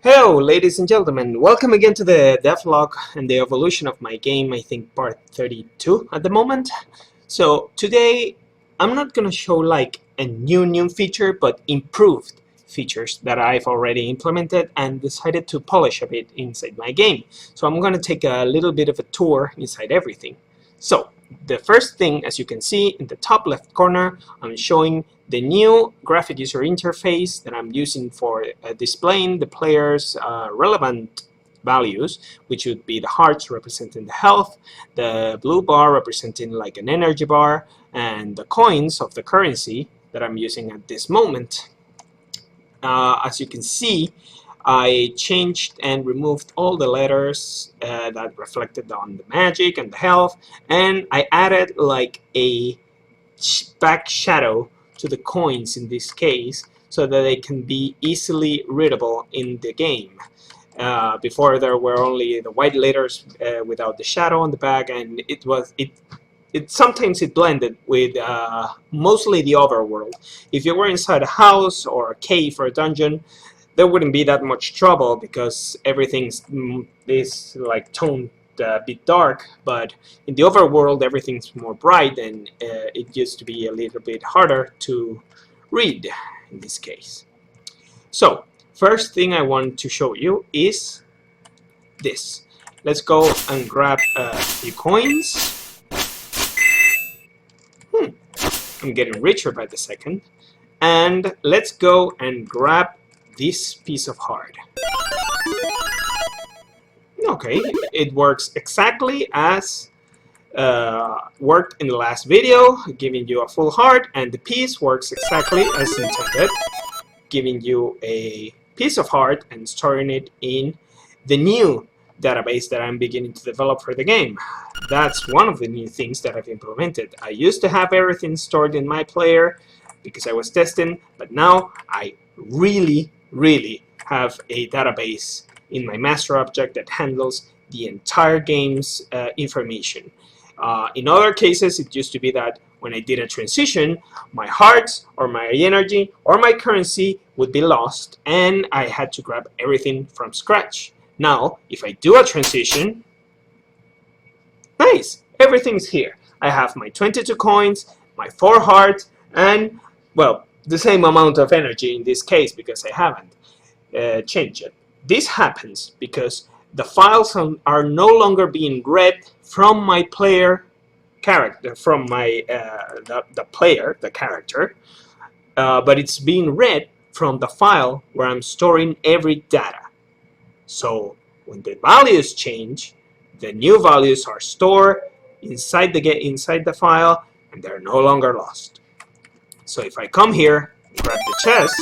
Hello, ladies and gentlemen. Welcome again to the devlog and the evolution of my game, I think part 32 at the moment. So today I'm not gonna show like a new feature, but improved features that I've already implemented and decided to polish a bit inside my game. So I'm gonna take a little bit of a tour inside everything. So the first thing, as you can see in the top left corner, I'm showing the new graphic user interface that I'm using for displaying the player's relevant values, which would be the hearts representing the health, the blue bar representing like an energy bar, and the coins of the currency that I'm using at this moment. As you can see, I changed and removed all the letters that reflected on the magic and the health, and I added like a back shadow to the coins in this case so that they can be easily readable in the game. Before there were only the white letters without the shadow on the back, and sometimes it blended with mostly the overworld. If you were inside a house or a cave or a dungeon, there wouldn't be that much trouble because everything's is like toned a bit dark, but in the overworld everything's more bright, and it used to be a little bit harder to read in this case. So first thing I want to show you is this. Let's go and grab a few coins. I'm getting richer by the second. And let's go and grab this piece of heart. Okay, it works exactly as worked in the last video, giving you a full heart, and the piece works exactly as intended, giving you a piece of heart and storing it in the new database that I'm beginning to develop for the game. That's one of the new things that I've implemented. I used to have everything stored in my player because I was testing, but now I really have a database in my master object that handles the entire game's information. In other cases, it used to be that when I did a transition, my hearts or my energy or my currency would be lost, and I had to grab everything from scratch. Now, if I do a transition, nice, everything's here. I have my 22 coins, my 4 hearts, and, well, the same amount of energy in this case because I haven't changed it. This happens because the files are no longer being read from my player character, from my the player, the character, but it's being read from the file where I'm storing every data. So when the values change, the new values are stored inside the file, and they're no longer lost. So if I come here, grab the chest,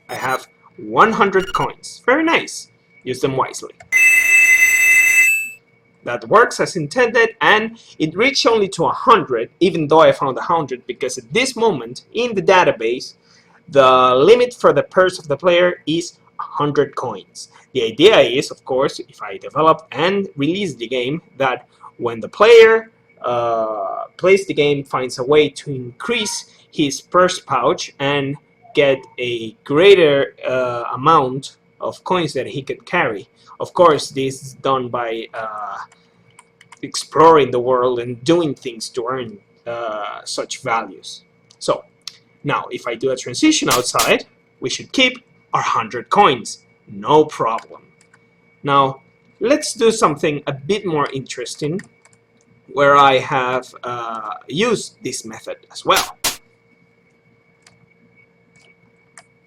I have 100 coins. Very nice. Use them wisely. That works as intended, and it reached only to 100, even though I found 100, because at this moment in the database, the limit for the purse of the player is 100 coins. The idea is, of course, if I develop and release the game, that when the player plays the game, finds a way to increase his purse pouch and get a greater amount of coins that he could carry. Of course, this is done by exploring the world and doing things to earn such values. So now if I do a transition outside, we should keep our 100 coins, no problem. Now let's do something a bit more interesting where I have used this method as well.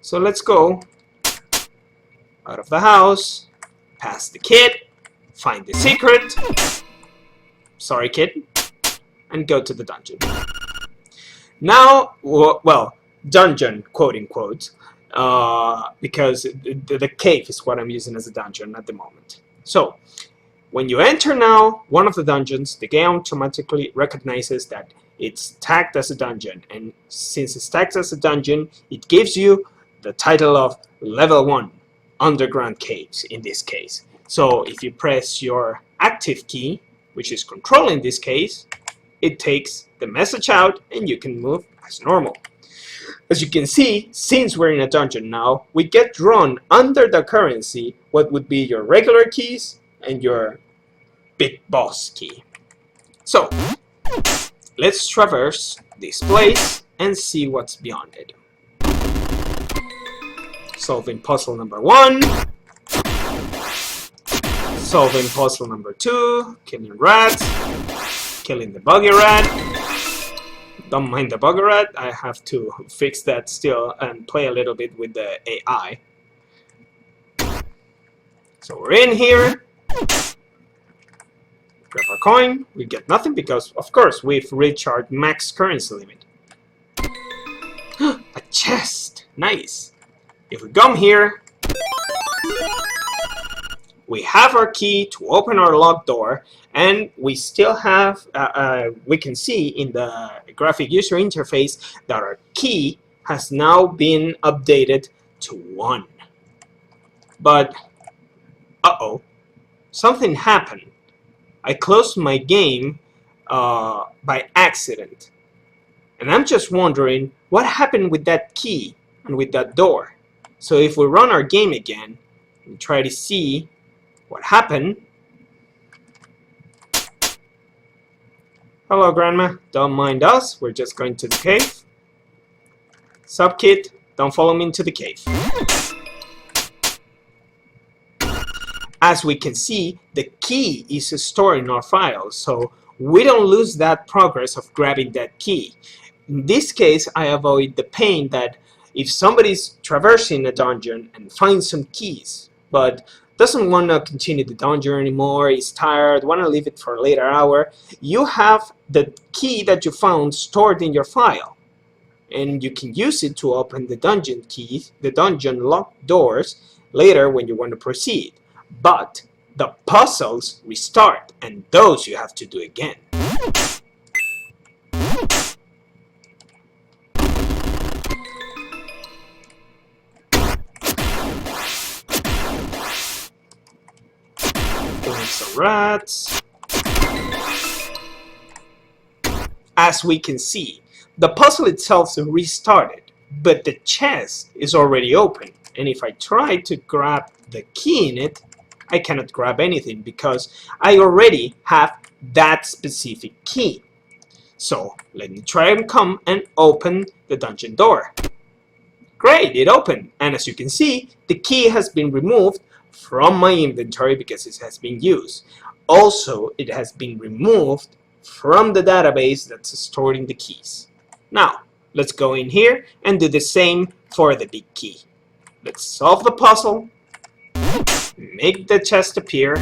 So let's go out of the house, past the kid, find the secret, sorry kid, and go to the dungeon. Now, well, dungeon, quote unquote, because the cave is what I'm using as a dungeon at the moment. So when you enter now one of the dungeons, the game automatically recognizes that it's tagged as a dungeon, and since it's tagged as a dungeon, it gives you the title of level 1, underground caves in this case. So if you press your active key, which is control in this case, it takes the message out and you can move as normal. As you can see, since we're in a dungeon now, we get drawn under the currency what would be your regular keys and your big boss key. So, let's traverse this place and see what's beyond it. Solving puzzle number 1. Solving puzzle number 2. Killing rats. Killing the buggy rat. Don't mind the buggy rat. I have to fix that still and play a little bit with the AI. So we're in here. Grab our coin. We get nothing because, of course, we've reached our max currency limit. A chest! Nice! If we come here, we have our key to open our locked door, and we still have, we can see in the graphic user interface that our key has now been updated to 1. But, uh-oh, something happened. I closed my game by accident. And I'm just wondering what happened with that key and with that door. So if we run our game again and try to see what happened. Hello, Grandma. Don't mind us. We're just going to the cave. Sup, kid? Don't follow me into the cave. As we can see, the key is stored in our files, so we don't lose that progress of grabbing that key. In this case, I avoid the pain that if somebody's traversing a dungeon and finds some keys, but doesn't want to continue the dungeon anymore, is tired, want to leave it for a later hour, you have the key that you found stored in your file. And you can use it to open the dungeon keys, the dungeon locked doors, later when you want to proceed. But the puzzles restart, and those you have to do again. Killing some rats. As we can see, the puzzle itself is restarted, but the chest is already open. And if I try to grab the key in it, I cannot grab anything because I already have that specific key. So let me try and come and open the dungeon door. Great, it opened. And as you can see, the key has been removed from my inventory because it has been used. Also, it has been removed from the database that's storing the keys. Now, let's go in here and do the same for the big key. Let's solve the puzzle. Make the chest appear.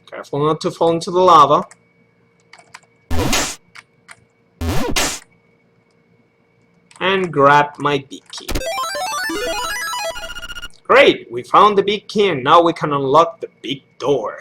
Careful not to fall into the lava. And grab my big key. Great, we found the big key and now we can unlock the big door.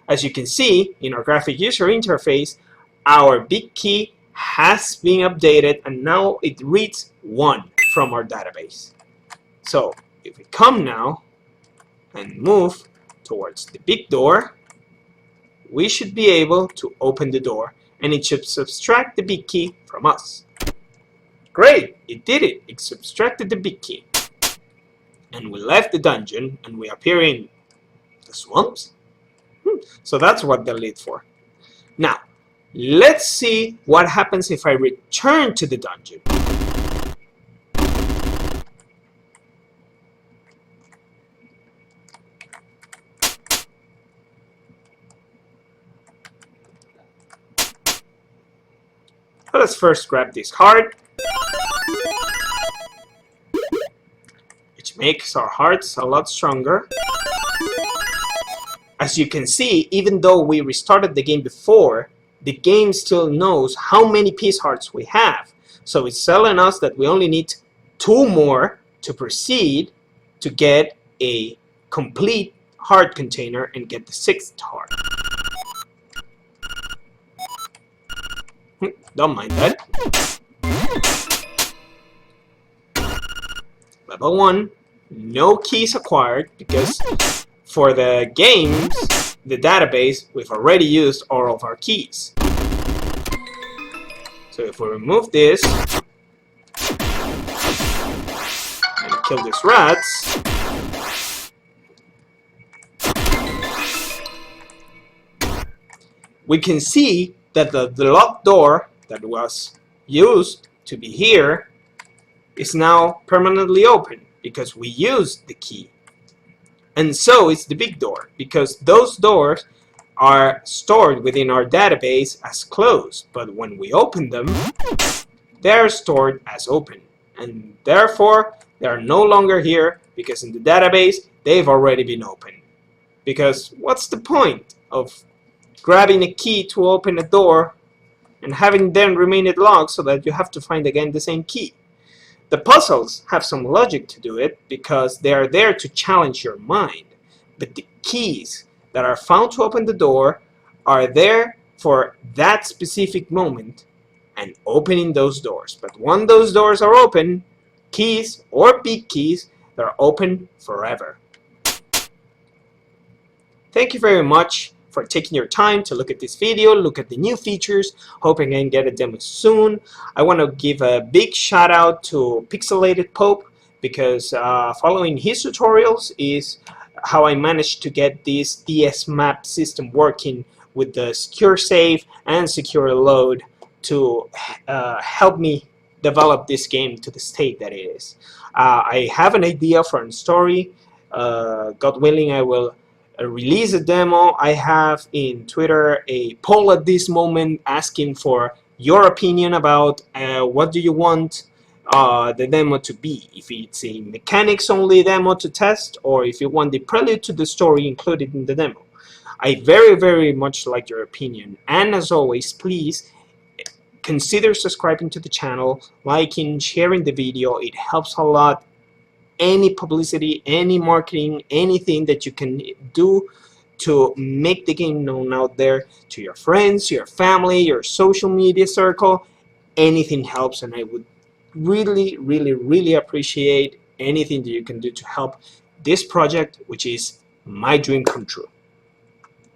As you can see in our graphic user interface, our big key has been updated and now it reads 1 from our database. So if we come now and move towards the big door, we should be able to open the door and it should subtract the big key from us. Great, it did it. It subtracted the big key. And we left the dungeon and we appear in the swamps. So that's what they're lit for. Now, let's see what happens if I return to the dungeon. Let's first grab this heart, which makes our hearts a lot stronger. As you can see, even though we restarted the game before, the game still knows how many peace hearts we have. So it's telling us that we only need 2 more to proceed to get a complete heart container and get the 6th heart. Don't mind that. Level 1, no keys acquired because for the games, the database, we've already used all of our keys. So So if we remove this and kill these rats, we can see that the locked door that was used to be here is now permanently open because we used the key. And so is the big door, because those doors are stored within our database as closed, but when we open them, they're stored as open, and therefore they are no longer here because in the database they've already been opened. Because what's the point of grabbing a key to open a door and having them remain it locked so that you have to find again the same key? The puzzles have some logic to do it because they are there to challenge your mind, but the keys that are found to open the door are there for that specific moment and opening those doors. But when those doors are open, keys or big keys, they're open forever. Thank you very much for taking your time to look at this video, look at the new features. Hoping I can get a demo soon. I want to give a big shout out to Pixelated Pope because following his tutorials is how I managed to get this DS map system working with the secure save and secure load to help me develop this game to the state that it is. I have an idea for a story. God willing, I will release a demo. I have in Twitter a poll at this moment asking for your opinion about what do you want the demo to be, if it's a mechanics only demo to test or if you want the prelude to the story included in the demo. I very much like your opinion, and as always, please consider subscribing to the channel, liking, sharing the video. It helps a lot. Any publicity, any marketing, anything that you can do to make the game known out there to your friends, your family, your social media circle, anything helps, and I would really appreciate anything that you can do to help this project, which is my dream come true.